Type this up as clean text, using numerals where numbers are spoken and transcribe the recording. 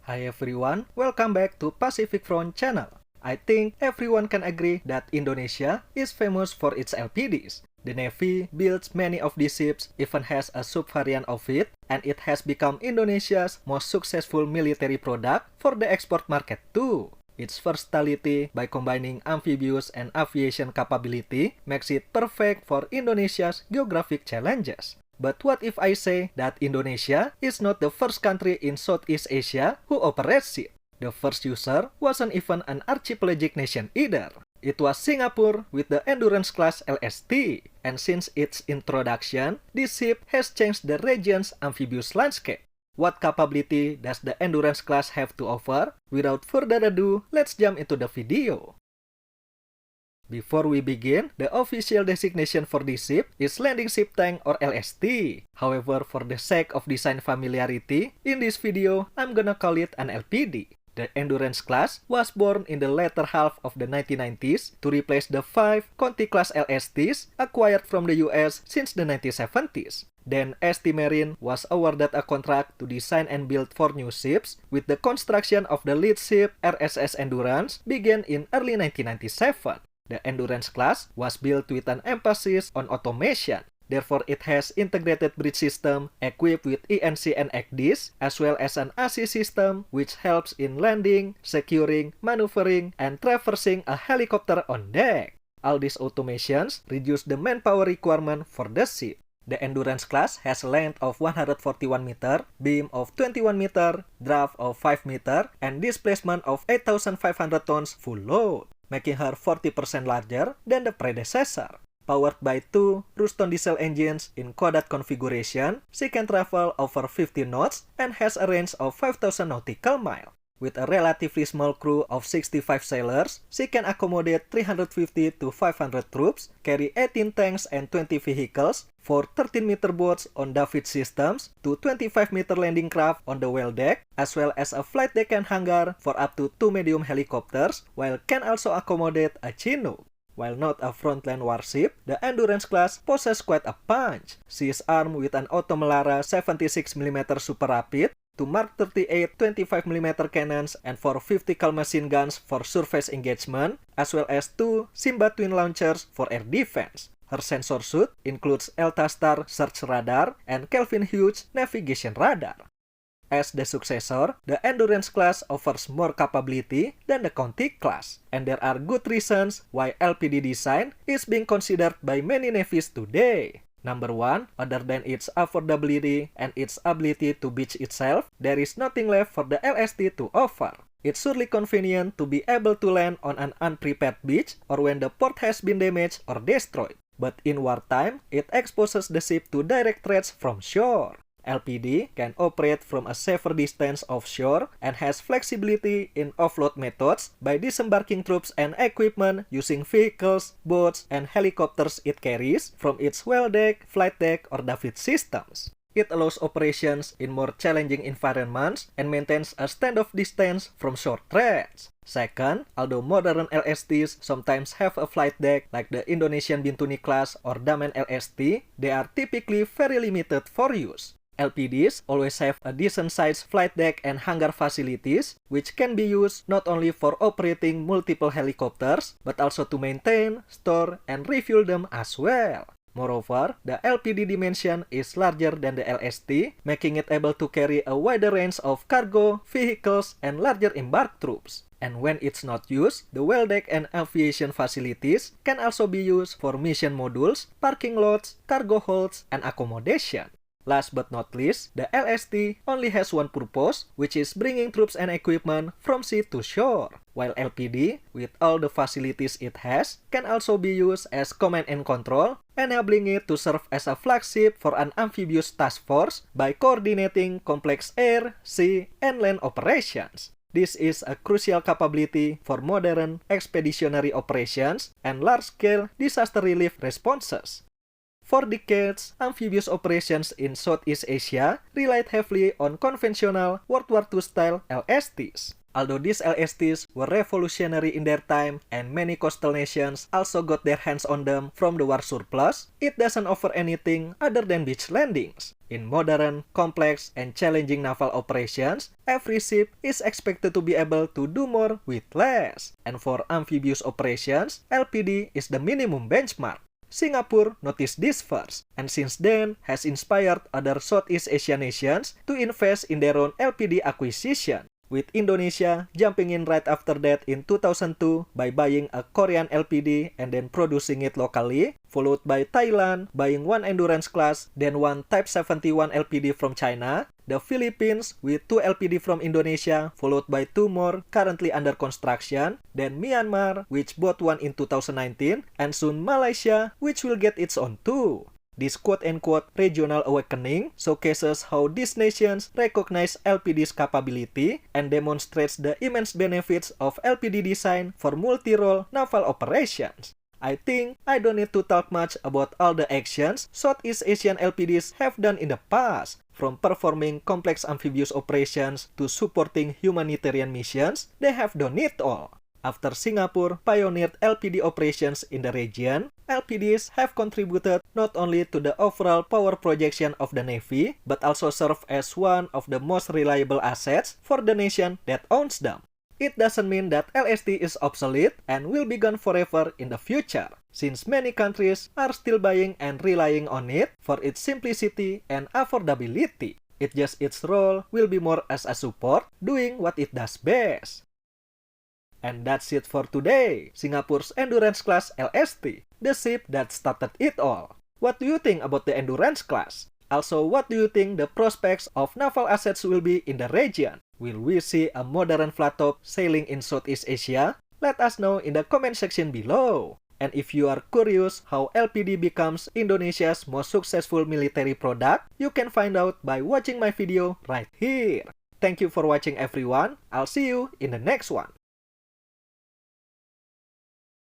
Hi everyone, welcome back to Pacific Front channel. I think everyone can agree that Indonesia is famous for its LPDs. The Navy builds many of these ships, even has a sub-variant of it, and it has become Indonesia's most successful military product for the export market too. Its versatility by combining amphibious and aviation capability makes it perfect for Indonesia's geographic challenges. But what if I say that Indonesia is not the first country in Southeast Asia who operates it? The first user wasn't even an archipelagic nation either. It was Singapore with the Endurance class LST, and since its introduction, this ship has changed the region's amphibious landscape. What capability does the Endurance class have to offer? Without further ado, let's jump into the video. Before we begin, the official designation for this ship is Landing Ship Tank or LST. However, for the sake of design familiarity, in this video, I'm gonna call it an LPD. The Endurance class was born in the latter half of the 1990s to replace the 5 Conti-class LSTs acquired from the US since the 1970s. Then ST Marine was awarded a contract to design and build 4 new ships, with the construction of the lead ship RSS Endurance began in early 1997. The Endurance class was built with an emphasis on automation. Therefore, it has integrated bridge system equipped with ENC and ECDIS, as well as an AC system which helps in landing, securing, maneuvering, and traversing a helicopter on deck. All these automations reduce the manpower requirement for the ship. The Endurance class has a length of 141 meter, beam of 21 meter, draft of 5 meter, and displacement of 8,500 tons full load, making her 40% larger than the predecessor. Powered by 2 Ruston diesel engines in quadrant configuration, she can travel over 50 knots and has a range of 5,000 nautical miles. With a relatively small crew of 65 sailors, she can accommodate 350 to 500 troops, carry 18 tanks and 20 vehicles, 4 13-meter boats on David systems, to 25-meter landing craft on the whale deck, as well as a flight deck and hangar for up to 2 medium helicopters, while can also accommodate a Chinook. While not a frontline warship, the Endurance class possesses quite a punch. She is armed with an Otto Melara 76mm Super Rapid, 2 Mark 38 25mm cannons, and 4 50 cal machine guns for surface engagement, as well as 2 Simba twin launchers for air defense. Her sensor suite includes Eltastar search radar and Kelvin Hughes navigation radar. As the successor, the Endurance class offers more capability than the Conti class, and there are good reasons why LPD design is being considered by many navies today. Number 1, other than its affordability and its ability to beach itself, there is nothing left for the LST to offer. It's surely convenient to be able to land on an unprepared beach or when the port has been damaged or destroyed. But in wartime, it exposes the ship to direct threats from shore. LPD can operate from a safer distance offshore and has flexibility in offload methods by disembarking troops and equipment using vehicles, boats, and helicopters it carries from its whale deck, flight deck, or David systems. It allows operations in more challenging environments and maintains a standoff distance from shore threats. Second, although modern LSTs sometimes have a flight deck like the Indonesian Bintuni class or Daman LST, they are typically very limited for use. LPDs always have a decent-sized flight deck and hangar facilities, which can be used not only for operating multiple helicopters, but also to maintain, store, and refuel them as well. Moreover, the LPD dimension is larger than the LST, making it able to carry a wider range of cargo, vehicles, and larger embarked troops. And when it's not used, the whale deck and aviation facilities can also be used for mission modules, parking lots, cargo holds, and accommodation. Last but not least, the LST only has one purpose, which is bringing troops and equipment from sea to shore, while LPD, with all the facilities it has, can also be used as command and control, enabling it to serve as a flagship for an amphibious task force by coordinating complex air, sea, and land operations. This is a crucial capability for modern expeditionary operations and large-scale disaster relief responses. For decades, amphibious operations in Southeast Asia relied heavily on conventional World War II-style LSTs. Although these LSTs were revolutionary in their time and many coastal nations also got their hands on them from the war surplus, it doesn't offer anything other than beach landings. In modern, complex, and challenging naval operations, every ship is expected to be able to do more with less. And for amphibious operations, LPD is the minimum benchmark. Singapore noticed this first, and since then has inspired other Southeast Asian nations to invest in their own LPD acquisition, with Indonesia jumping in right after that in 2002 by buying a Korean LPD and then producing it locally, followed by Thailand buying one endurance class, then one Type 71 LPD from China, the Philippines with 2 LPD from Indonesia, followed by 2 more currently under construction, then Myanmar, which bought one in 2019, and soon Malaysia, which will get its own too. This quote-unquote regional awakening showcases how these nations recognize LPD's capability and demonstrates the immense benefits of LPD design for multi-role naval operations. I think I don't need to talk much about all the actions Southeast Asian LPDs have done in the past, from performing complex amphibious operations to supporting humanitarian missions. They have done it all. After Singapore pioneered LPD operations in the region, LPDs have contributed not only to the overall power projection of the Navy, but also serve as one of the most reliable assets for the nation that owns them. It doesn't mean that LST is obsolete and will be gone forever in the future, since many countries are still buying and relying on it for its simplicity and affordability. Its role will be more as a support, doing what it does best. And that's it for today, Singapore's Endurance Class LST, the ship that started it all. What do you think about the Endurance Class? Also, what do you think the prospects of naval assets will be in the region? Will we see a modern flattop sailing in Southeast Asia? Let us know in the comment section below. And if you are curious how LPD becomes Indonesia's most successful military product, you can find out by watching my video right here. Thank you for watching everyone. I'll see you in the next one.